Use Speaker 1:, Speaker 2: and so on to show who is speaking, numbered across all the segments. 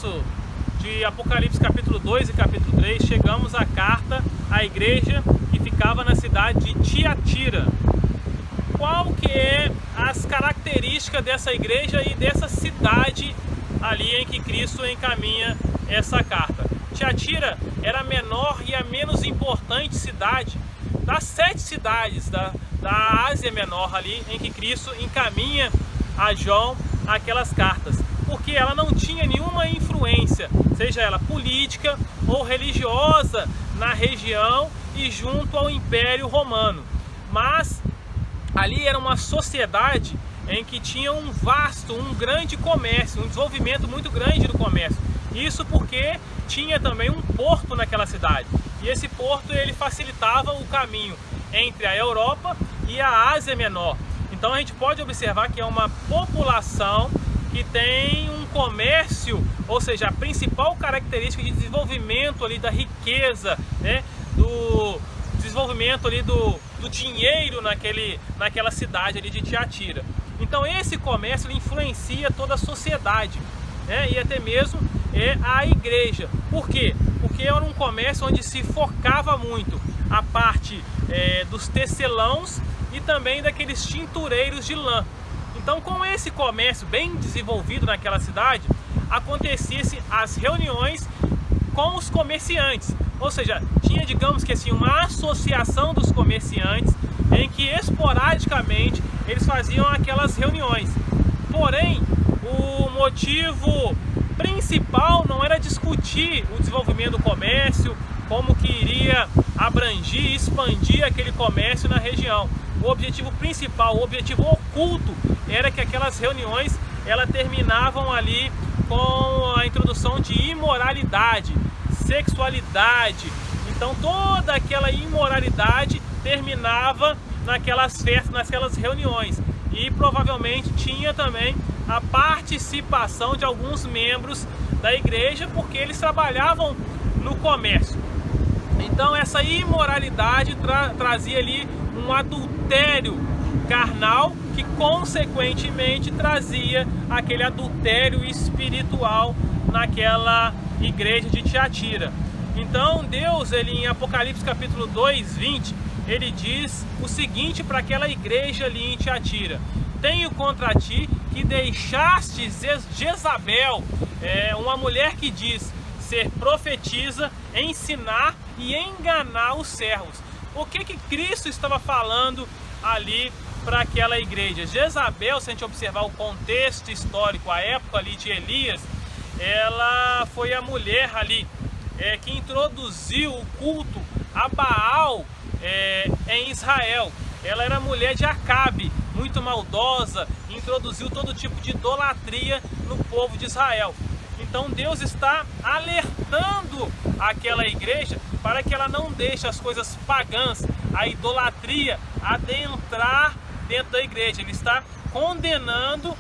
Speaker 1: começo de Apocalipse capítulo 2 e capítulo 3, chegamos à carta à igreja que ficava na cidade de Tiatira. Qual que é as características dessa igreja e dessa cidade ali em que Cristo encaminha essa carta? Tiatira era a menor e a menos importante cidade das 7 cidades da Ásia Menor ali em que Cristo encaminha a João aquelas cartas, porque ela não tinha nenhuma influência, seja ela política ou religiosa, na região e junto ao Império Romano, mas ali era uma sociedade em que tinha um grande comércio, um desenvolvimento muito grande do comércio. Isso porque tinha também um porto naquela cidade, e esse porto ele facilitava o caminho entre a Europa e a Ásia Menor. Então a gente pode observar que é uma população que tem um comércio, ou seja, a principal característica de desenvolvimento ali da riqueza, né, do desenvolvimento ali do dinheiro naquela cidade ali de Tiatira. Então esse comércio ele influencia toda a sociedade, né, e até mesmo a igreja. Por quê? Porque era um comércio onde se focava muito a parte dos tecelãos e também daqueles tintureiros de lã. Então, com esse comércio bem desenvolvido naquela cidade, aconteciam as reuniões com os comerciantes, ou seja, tinha, digamos que assim, uma associação dos comerciantes em que esporadicamente eles faziam aquelas reuniões. Porém, o motivo principal não era discutir o desenvolvimento do comércio, como que iria abranger e expandir aquele comércio na região. O objetivo principal, o objetivo oculto, era que aquelas reuniões elas terminavam ali com a introdução de imoralidade, sexualidade. Então toda aquela imoralidade terminava naquelas festas, naquelas reuniões, e provavelmente tinha também a participação de alguns membros da igreja, porque eles trabalhavam no comércio. Então essa imoralidade trazia ali um adultério carnal, que consequentemente trazia aquele adultério espiritual naquela igreja de Tiatira. Então Deus, ele em Apocalipse capítulo 2, 20, ele diz o seguinte para aquela igreja ali em Tiatira: tenho contra ti que deixaste Jezabel, uma mulher que diz ser profetisa, ensinar e enganar os servos. O que Cristo estava falando ali para aquela igreja? Jezabel, se a gente observar o contexto histórico, a época ali de Elias, ela foi a mulher ali que introduziu o culto a Baal em Israel. Ela era mulher de Acabe, muito maldosa, introduziu todo tipo de idolatria no povo de Israel. Então Deus está alertando aquela igreja para que ela não deixe as coisas pagãs, a idolatria, adentrar dentro da igreja. Ele está condenando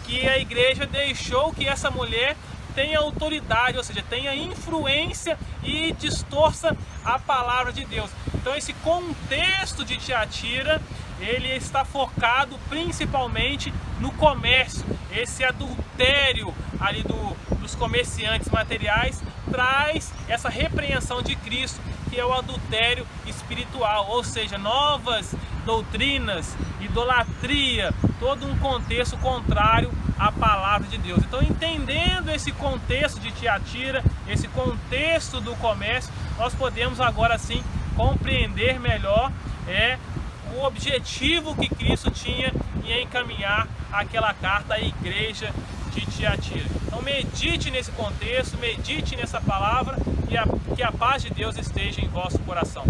Speaker 1: que a igreja deixou que essa mulher tenha autoridade, ou seja, tenha influência e distorça a palavra de Deus. Então esse contexto de Tiatira, ele está focado principalmente no comércio. Esse adultério ali dos comerciantes materiais traz essa repreensão de Cristo, que é o adultério espiritual, ou seja, novas doutrinas, idolatria, todo um contexto contrário à palavra de Deus. Então, entendendo esse contexto de Tiatira, esse contexto do comércio, nós podemos agora sim compreender melhor o objetivo que Cristo tinha em encaminhar aquela carta à igreja de Tiatira. Então medite nesse contexto, medite nessa palavra, e que a paz de Deus esteja em vosso coração.